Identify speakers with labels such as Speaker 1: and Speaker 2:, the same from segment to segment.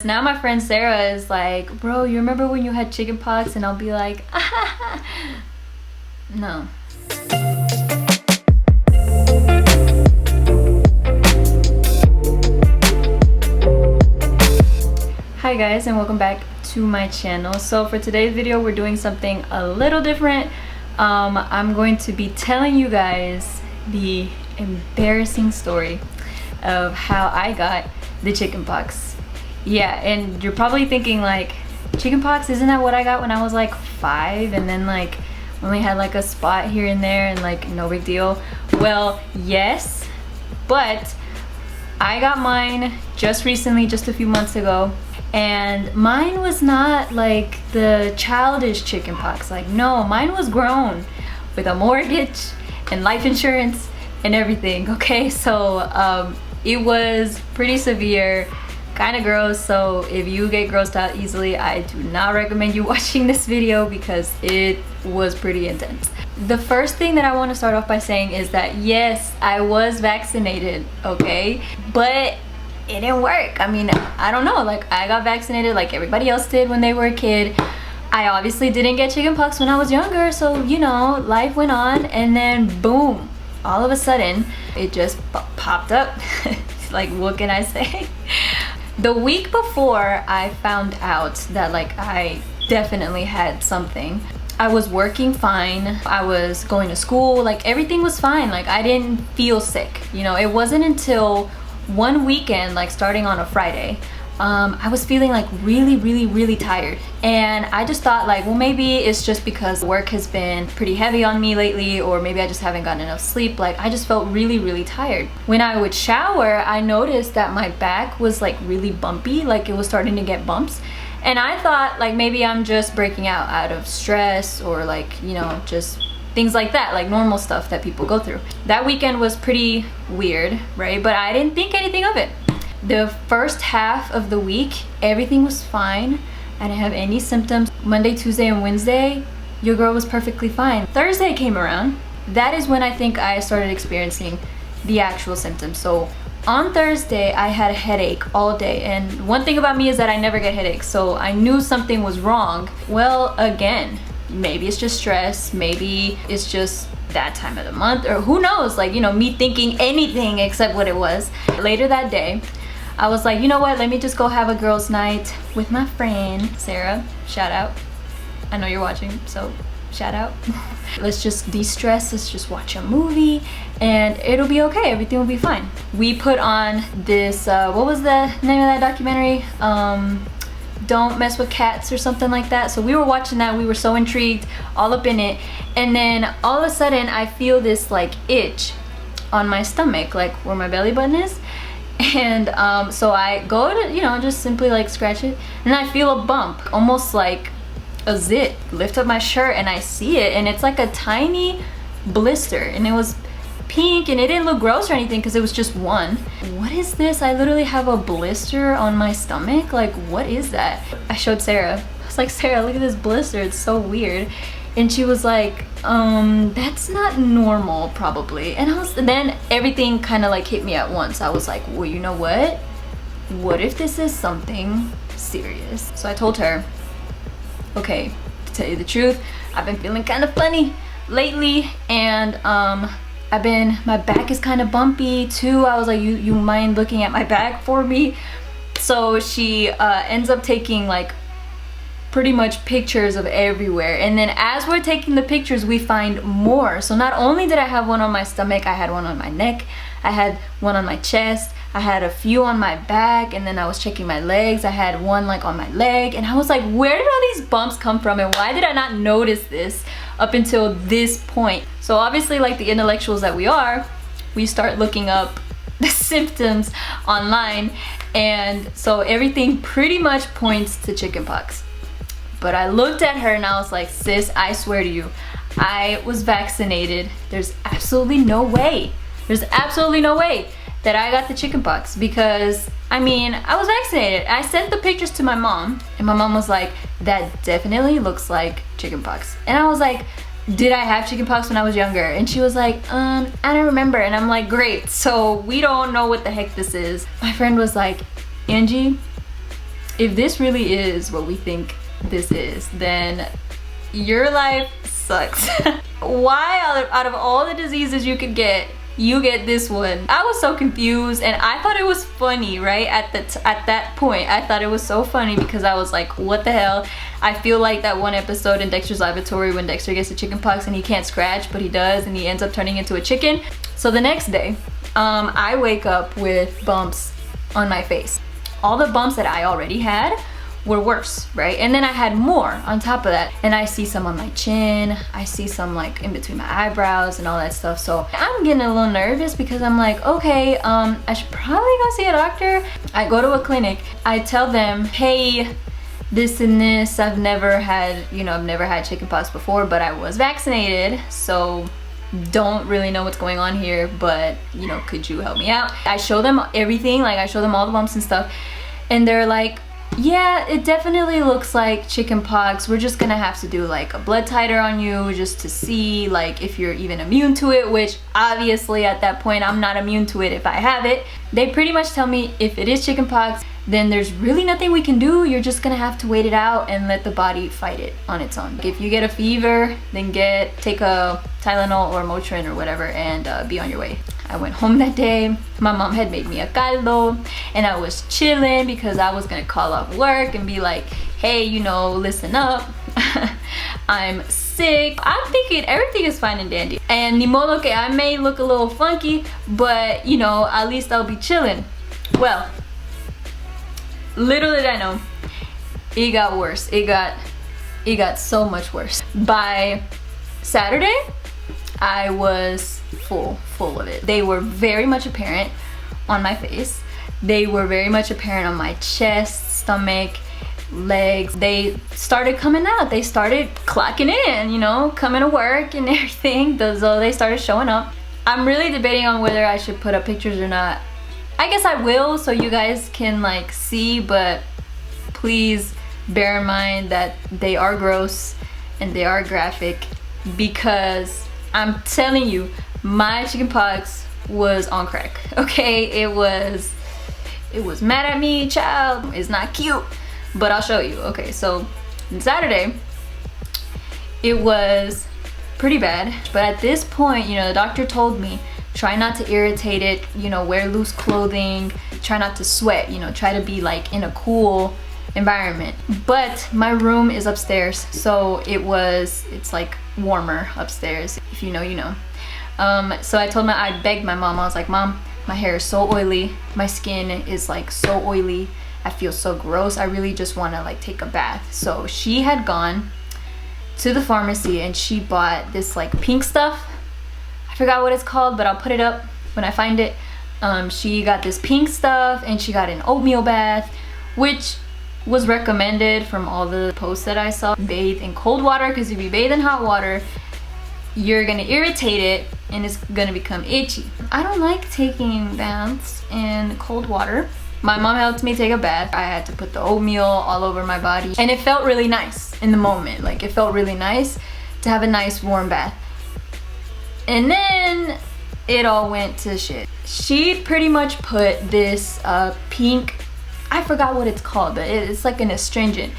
Speaker 1: So now my friend Sarah is like, bro, you remember when you had chickenpox? And I'll be like, ah, no. Hi guys, and welcome back to my channel. So for today's video, we're doing something a little different. I'm going to be telling you guys the embarrassing story of how I got the chickenpox. Yeah, and you're probably thinking like, chickenpox, isn't that what I got when I was like 5 and then like only had like a spot here and there and like no big deal? Well, yes, but I got mine just recently, just a few months ago. And mine was not like the childish chickenpox. Like, no, mine was grown with a mortgage and life insurance and everything, okay? So it was pretty severe, kind of gross. So if you get grossed out easily, I do not recommend you watching this video because it was pretty intense. The first thing that I want to start off by saying is that yes, I was vaccinated, okay? But it didn't work. I mean, I don't know, like I got vaccinated like everybody else did when they were a kid. I obviously didn't get chickenpox when I was younger, so you know, life went on, and then boom, all of a sudden it just popped up. Like, what can I say? The week before I found out that like I definitely had something, I was working fine, I was going to school, like everything was fine, like I didn't feel sick, you know. It wasn't until one weekend, like starting on a Friday, I was feeling like really tired, and I just thought like, well, maybe it's just because work has been pretty heavy on me lately, or maybe I just haven't gotten enough sleep. Like I just felt really tired. When I would shower, I noticed that my back was like really bumpy, like it was starting to get bumps, and I thought like maybe I'm just breaking out of stress, or like, you know, just things like that, like normal stuff that people go through. That weekend was pretty weird, right? But I didn't think anything of it. The first half of the week, everything was fine. I didn't have any symptoms. Monday, Tuesday, and Wednesday, your girl was perfectly fine. Thursday came around. That is when I think I started experiencing the actual symptoms. So on Thursday, I had a headache all day. And one thing about me is that I never get headaches. So I knew something was wrong. Well, again, maybe it's just stress, maybe it's just that time of the month, or who knows, like, you know, me thinking anything except what it was. Later that day, I was like, you know what, let me just go have a girls' night with my friend Sarah. Shout out, I know you're watching, so shout out. Let's just de-stress, let's just watch a movie and it'll be okay, everything will be fine. We put on this what was the name of that documentary? Don't Mess with Cats or something like that. So we were watching that, we were so intrigued, all up in it, and then all of a sudden I feel this like itch on my stomach, like where my belly button is, and so I go to, you know, just simply like scratch it, and I feel a bump, almost like a zit, lift up my shirt and I see it, and it's like a tiny blister, and it was pink, and it didn't look gross or anything because it was just one. What is this? I literally have a blister on my stomach. Like, what is that? I showed Sarah. I was like, Sarah, look at this blister, it's so weird. And she was like, that's not normal probably. And then everything kind of like hit me at once. I was like, well, you know what if this is something serious? So I told her, okay, to tell you the truth, I've been feeling kind of funny lately, and my back is kind of bumpy too. I was like, you mind looking at my back for me? So she ends up taking like pretty much pictures of everywhere, and then as we're taking the pictures we find more. So not only did I have one on my stomach, I had one on my neck, I had one on my chest, I had a few on my back, and then I was checking my legs, I had one like on my leg, and I was like, where did all these bumps come from, and why did I not notice this up until this point? So obviously, like the intellectuals that we are, we start looking up the symptoms online, and so everything pretty much points to chickenpox. But I looked at her and I was like, sis, I swear to you, I was vaccinated. There's absolutely no way that I got the chickenpox, because I mean, I was vaccinated. I sent the pictures to my mom, and my mom was like, that definitely looks like chickenpox. And I was like, did I have chickenpox when I was younger? And she was like, I don't remember. And I'm like, great, so we don't know what the heck this is. My friend was like, Angie, if this really is what we think this is, then your life sucks. Why out of all the diseases you could get, you get this one? I was so confused, and I thought it was funny, right? At that point, I thought it was so funny because I was like, what the hell? I feel like that one episode in Dexter's Laboratory when Dexter gets the chickenpox and he can't scratch, but he does, and he ends up turning into a chicken. So the next day, I wake up with bumps on my face. All the bumps that I already had were worse, right? And then I had more on top of that, and I see some on my chin, I see some like in between my eyebrows and all that stuff. So I'm getting a little nervous because I'm like, okay, I should probably go see a doctor. I go to a clinic, I tell them, hey, this and this, I've never had chickenpox before, but I was vaccinated, so don't really know what's going on here, but you know, could you help me out? I show them everything, like I show them all the bumps and stuff, and they're like, yeah, it definitely looks like chickenpox. We're just gonna have to do like a blood titer on you just to see like if you're even immune to it, which obviously at that point I'm not immune to it if I have it. They pretty much tell me if it is chickenpox, then there's really nothing we can do. You're just gonna have to wait it out and let the body fight it on its own. If you get a fever, then take a Tylenol or Motrin or whatever and be on your way. I went home that day. My mom had made me a caldo and I was chilling because I was gonna call off work and be like, hey, you know, listen up. I'm sick. I'm thinking everything is fine and dandy. And ni modo que I may look a little funky, but you know, at least I'll be chilling. Well, little did I know, it got worse. It got so much worse. By Saturday, I was full of it. They were very much apparent on my face. They were very much apparent on my chest, stomach, legs. They started coming out. They started clocking in, you know, coming to work and everything. So they started showing up. I'm really debating on whether I should put up pictures or not. I guess I will so you guys can like see, but please bear in mind that they are gross and they are graphic, because I'm telling you, my chickenpox was on crack, okay? It was mad at me, child. It's not cute, but I'll show you. Okay, so on Saturday, it was pretty bad, but at this point, you know, the doctor told me, try not to irritate it, you know, wear loose clothing, try not to sweat, you know, try to be like in a cool environment. But my room is upstairs, so it's like warmer upstairs. If you know, you know. So I begged my mom, I was like, Mom, my hair is so oily, my skin is like so oily, I feel so gross, I really just want to like take a bath. So she had gone to the pharmacy and she bought this like pink stuff. I forgot what it's called, but I'll put it up when I find it. She got this pink stuff and she got an oatmeal bath, which was recommended from all the posts that I saw. Bathe in cold water, because if you bathe in hot water, you're gonna irritate it and it's gonna become itchy. I don't like taking baths in cold water. My mom helped me take a bath. I had to put the oatmeal all over my body and it felt really nice in the moment. Like, it felt really nice to have a nice warm bath. And then it all went to shit. She pretty much put this pink, I forgot what it's called, but it's like an astringent.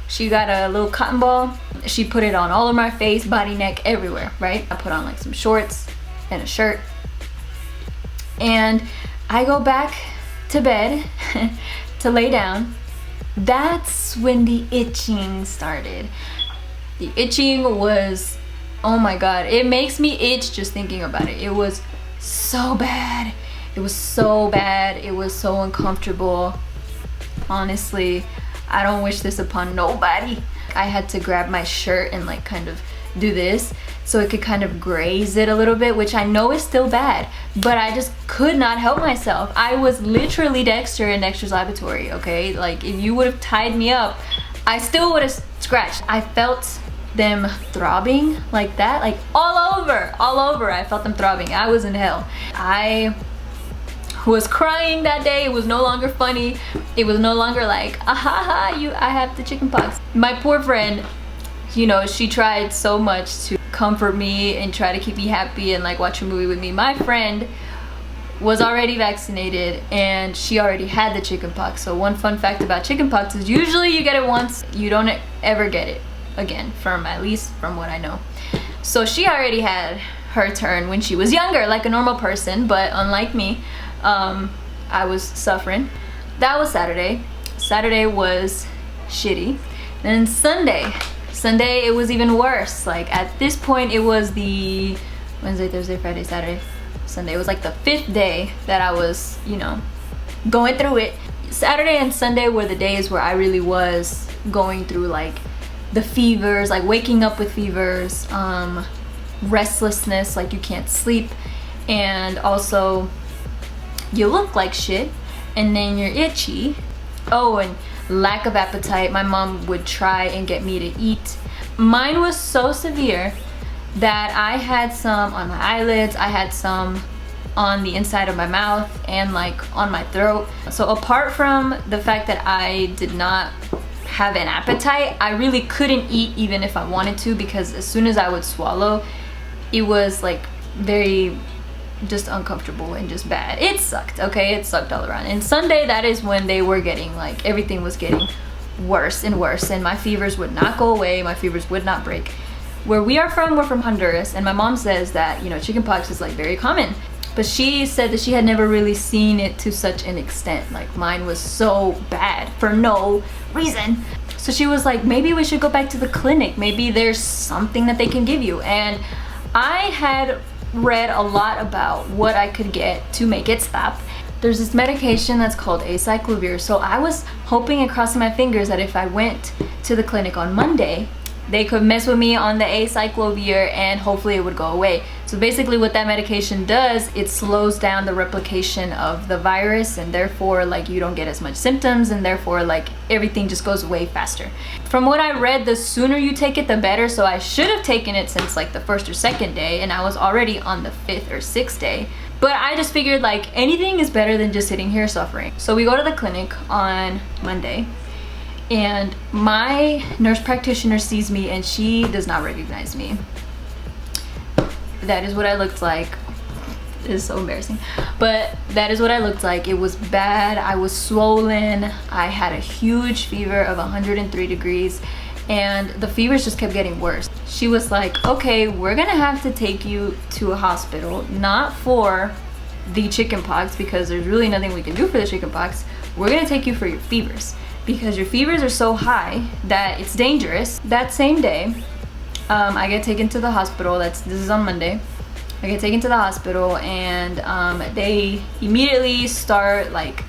Speaker 1: She got a little cotton ball. She put it on all of my face, body, neck, everywhere, right? I put on like some shorts and a shirt. And I go back to bed to lay down. That's when the itching started. The itching was, oh my God, it makes me itch just thinking about it. It was so bad. It was so bad. It was so uncomfortable. Honestly, I don't wish this upon nobody. I had to grab my shirt and like kind of do this so it could kind of graze it a little bit, which I know is still bad, but I just could not help myself. I was literally Dexter in Dexter's Laboratory, okay? Like, if you would have tied me up, I still would have scratched. I felt them throbbing like that, like all over. I felt them throbbing. I was in hell. I was crying that day. It was no longer funny. It was no longer like, ahaha, I have the chickenpox. My poor friend, you know, she tried so much to comfort me and try to keep me happy and like watch a movie with me. My friend was already vaccinated and she already had the chickenpox. So one fun fact about chickenpox is usually you get it once, you don't ever get it again, at least from what I know. So she already had her turn when she was younger, like a normal person, but unlike me, I was suffering. That was Saturday. Saturday was shitty. And Sunday it was even worse. Like at this point it was the Wednesday, Thursday, Friday, Saturday, Sunday. It was like the 5th day that I was, you know, going through it. Saturday and Sunday were the days where I really was going through like the fevers, like waking up with fevers, restlessness, like you can't sleep, and also you look like shit, and then you're itchy. Oh, and lack of appetite. My mom would try and get me to eat. Mine was so severe that I had some on my eyelids, I had some on the inside of my mouth, and like on my throat. So apart from the fact that I did not have an appetite, I really couldn't eat even if I wanted to, because as soon as I would swallow, it was like very just uncomfortable and just bad. It sucked, okay? It sucked all around. And Sunday, that is when they were getting, like, everything was getting worse and worse, and my fevers would not go away, my fevers would not break. Where we are from, we're from Honduras, and my mom says that, you know, chickenpox is like very common, but she said that she had never really seen it to such an extent. Like mine was so bad for no reason. So she was like, maybe we should go back to the clinic, maybe there's something that they can give you. And I had read a lot about what I could get to make it stop. There's this medication that's called acyclovir. So I was hoping and crossing my fingers that if I went to the clinic on Monday, they could mess with me on the acyclovir and hopefully it would go away. So basically what that medication does, it slows down the replication of the virus, and therefore like you don't get as much symptoms, and therefore like everything just goes away faster. From what I read, the sooner you take it the better, so I should have taken it since like the 1st or 2nd day, and I was already on the 5th or 6th day. But I just figured like anything is better than just sitting here suffering. So we go to the clinic on Monday, and my nurse practitioner sees me and she does not recognize me. That is what I looked like. It is so embarrassing. But that is what I looked like. It was bad. I was swollen. I had a huge fever of 103 degrees, and the fevers just kept getting worse. She was like, okay, we're gonna have to take you to a hospital, not for the chickenpox, because there's really nothing we can do for the chickenpox. We're gonna take you for your fevers, because your fevers are so high that it's dangerous. That same day, I get taken to the hospital. This is on Monday. I get taken to the hospital, and they immediately start like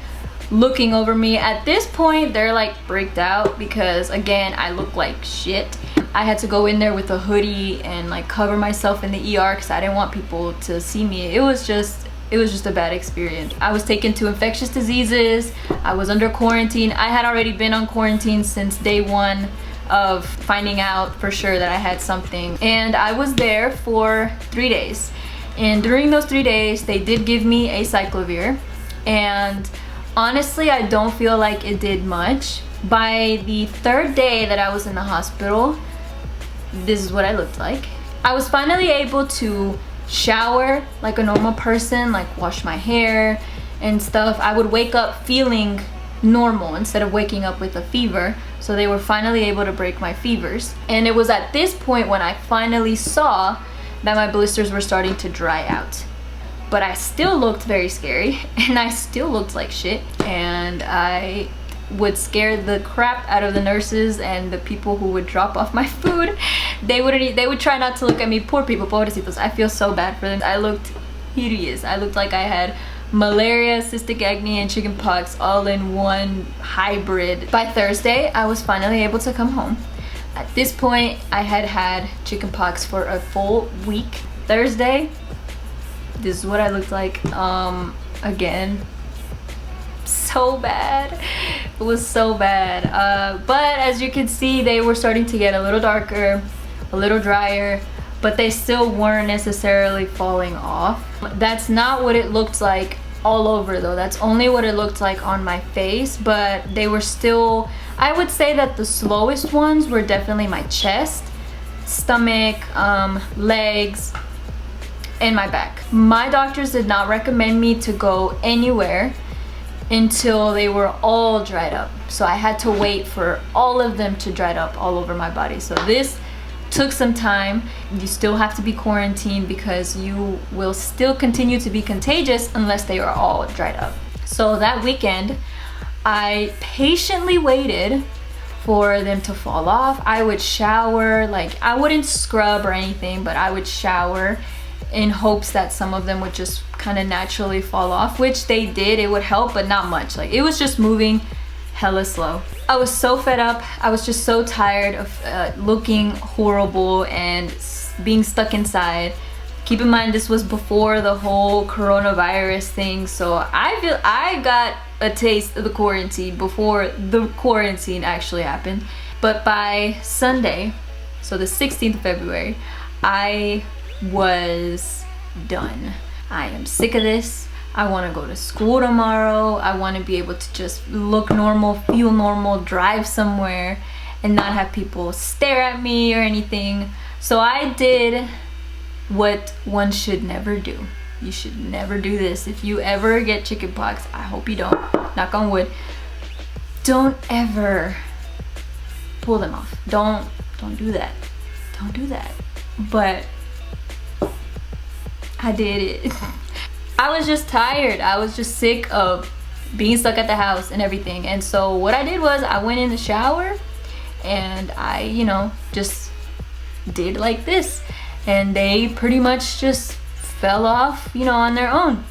Speaker 1: looking over me. At this point, they're like freaked out because again, I look like shit. I had to go in there with a hoodie and like cover myself in the ER because I didn't want people to see me. It was just a bad experience. I was taken to infectious diseases. I was under quarantine. I had already been on quarantine since day 1 of finding out for sure that I had something. And I was there for 3 days. And during those 3 days, they did give me acyclovir. And honestly, I don't feel like it did much. By the 3rd day that I was in the hospital, this is what I looked like. I was finally able to shower like a normal person, like wash my hair and stuff. I would wake up feeling normal instead of waking up with a fever. So they were finally able to break my fevers. And it was at this point when I finally saw that my blisters were starting to dry out. But I still looked very scary, and I still looked like shit, and I would scare the crap out of the nurses and the people who would drop off my food. They would try not to look at me. Poor people, pobrecitos. I feel so bad for them. I looked hideous. I looked like I had malaria, cystic acne, and chickenpox all in one hybrid. By Thursday, I was finally able to come home. At this point, I had had chickenpox for a full week. Thursday, this is what I looked like. Again, so bad. It was so bad. But as you can see, they were starting to get a little darker, a little drier, but they still weren't necessarily falling off. That's not what it looked like all over though. That's only what it looked like on my face, but they were still, I would say that the slowest ones were definitely my chest, stomach, legs, and my back. My doctors did not recommend me to go anywhere until they were all dried up. So I had to wait for all of them to dry up all over my body. So this took some time. You still have to be quarantined because you will still continue to be contagious unless they are all dried up. So that weekend, I patiently waited for them to fall off. I would shower, like I wouldn't scrub or anything, but I would shower in hopes that some of them would just kind of naturally fall off, which they did. It would help, but not much. Like it was just moving hella slow. I was so fed up. I was just so tired of looking horrible and being stuck inside. Keep in mind, this was before the whole coronavirus thing, so I got a taste of the quarantine before the quarantine actually happened. But by Sunday, so the 16th of February, I was done. I am sick of this. I want to go to school tomorrow. I want to be able to just look normal, feel normal, drive somewhere, and not have people stare at me or anything. So I did what one should never do. You should never do this. If you ever get chickenpox, I hope you don't, knock on wood, don't ever pull them off. Don't do that. Don't do that. But I did it. I was just tired. I was just sick of being stuck at the house and everything. And so what I did was I went in the shower and I, you know, just did like this. And they pretty much just fell off, you know, on their own.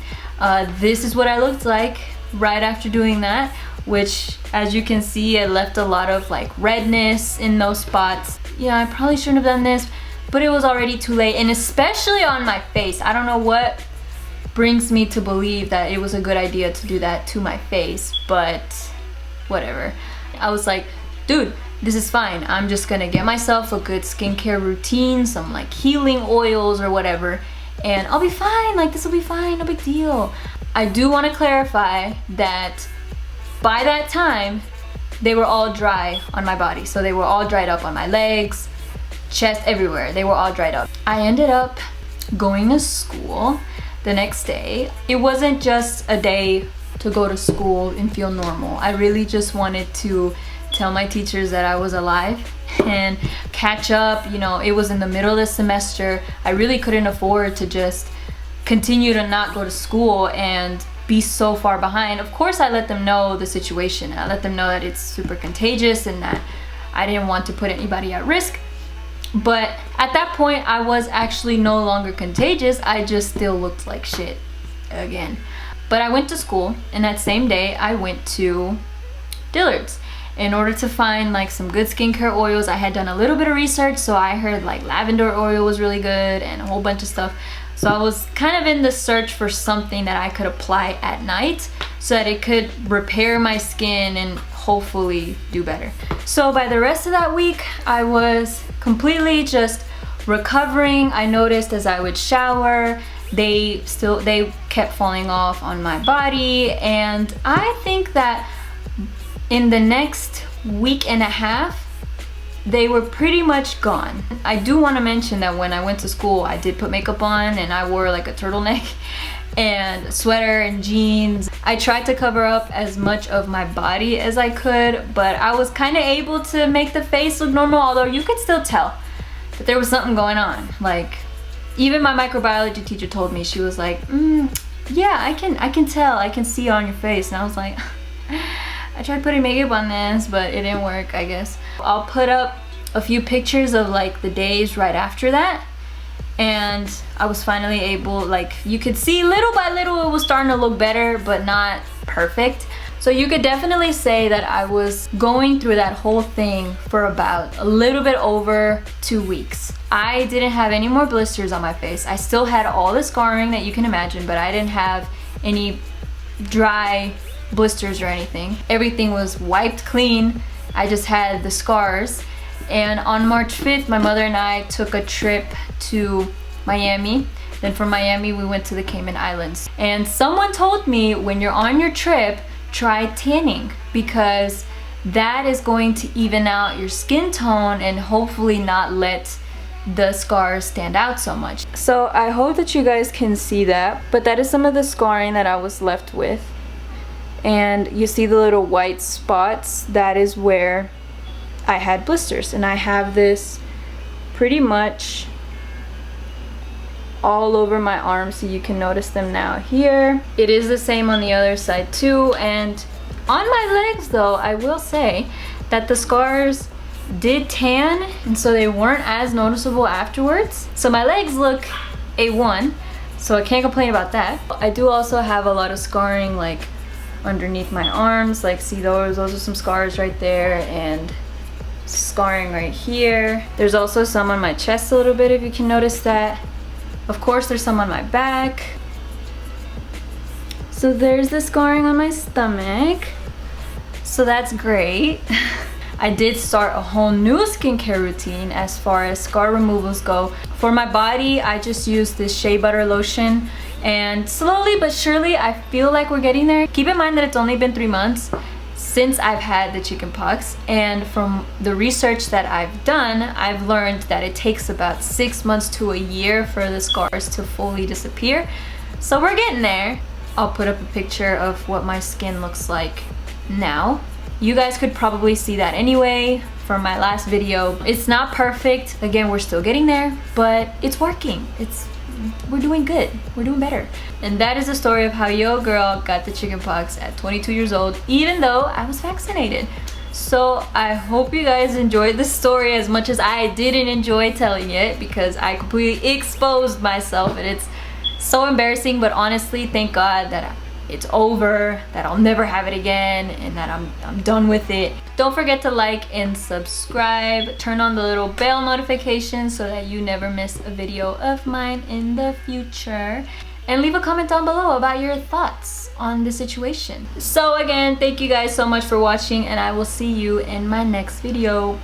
Speaker 1: This is what I looked like right after doing that, which as you can see, it left a lot of like redness in those spots. Yeah, I probably shouldn't have done this, but it was already too late, and especially on my face. I don't know what brings me to believe that it was a good idea to do that to my face, but whatever. I was like, dude, this is fine. I'm just gonna get myself a good skincare routine, some like healing oils or whatever, and I'll be fine. Like this will be fine, no big deal. I do want to clarify that by that time, they were all dry on my body. So they were all dried up on my legs, chest, everywhere. They were all dried up. I ended up going to school the next day. It wasn't just a day to go to school and feel normal. I really just wanted to tell my teachers that I was alive and catch up. You know, it was in the middle of the semester. I really couldn't afford to just continue to not go to school and be so far behind. Of course, I let them know the situation. I let them know that it's super contagious and that I didn't want to put anybody at risk. But at that point, I was actually no longer contagious. I just still looked like shit again. But I went to school, and that same day, I went to Dillard's in order to find like some good skincare oils. I had done a little bit of research, so I heard like lavender oil was really good and a whole bunch of stuff. So I was kind of in the search for something that I could apply at night so that it could repair my skin and hopefully do better. So by the rest of that week, I was completely just recovering. I noticed as I would shower, they kept falling off on my body, and I think that in the next week and a half, they were pretty much gone. I do want to mention that when I went to school, I did put makeup on and I wore like a turtleneck and sweater and jeans. I tried to cover up as much of my body as I could, but I was kind of able to make the face look normal, although you could still tell that there was something going on. Like, even my microbiology teacher told me, she was like, yeah, I can tell, I can see on your face. And I was like, I tried putting makeup on this, but it didn't work, I guess. I'll put up a few pictures of like the days right after that, and I was finally able, like you could see little by little it was starting to look better, but not perfect. So you could definitely say that I was going through that whole thing for about a little bit over 2 weeks. I didn't have any more blisters on my face. I still had all the scarring that you can imagine, but I didn't have any dry blisters or anything. Everything was wiped clean. I just had the scars. And on March 5th, my mother and I took a trip to Miami. Then from Miami, we went to the Cayman Islands. And someone told me, when you're on your trip, try tanning, because that is going to even out your skin tone and hopefully not let the scars stand out so much. So I hope that you guys can see that, but that is some of the scarring that I was left with. And you see the little white spots, that is where I had blisters, and I have this pretty much all over my arm, so you can notice them now here. It is the same on the other side too, and on my legs though, I will say that the scars did tan, and so they weren't as noticeable afterwards. So my legs look A1, so I can't complain about that. I do also have a lot of scarring like underneath my arms, like see those are some scars right there, and scarring right here. There's also some on my chest a little bit, if you can notice that. Of course there's some on my back. So there's the scarring on my stomach, so that's great. I did start a whole new skincare routine as far as scar removals go. For my body, I just use this shea butter lotion, and slowly but surely I feel like we're getting there. Keep in mind that it's only been 3 months since I've had the chickenpox, and from the research that I've done, I've learned that it takes about 6 months to a year for the scars to fully disappear. So we're getting there. I'll put up a picture of what my skin looks like now. You guys could probably see that anyway from my last video. It's not perfect. Again, we're still getting there, but it's working. We're doing good. We're doing better. And that is the story of how your girl got the chickenpox at 22 years old, even though I was vaccinated. So I hope you guys enjoyed this story as much as I didn't enjoy telling it, because I completely exposed myself and it's so embarrassing. But honestly, thank God that it's over, that I'll never have it again, and that I'm done with it. Don't forget to like and subscribe. Turn on the little bell notification so that you never miss a video of mine in the future. And leave a comment down below about your thoughts on the situation. So again, thank you guys so much for watching, and I will see you in my next video.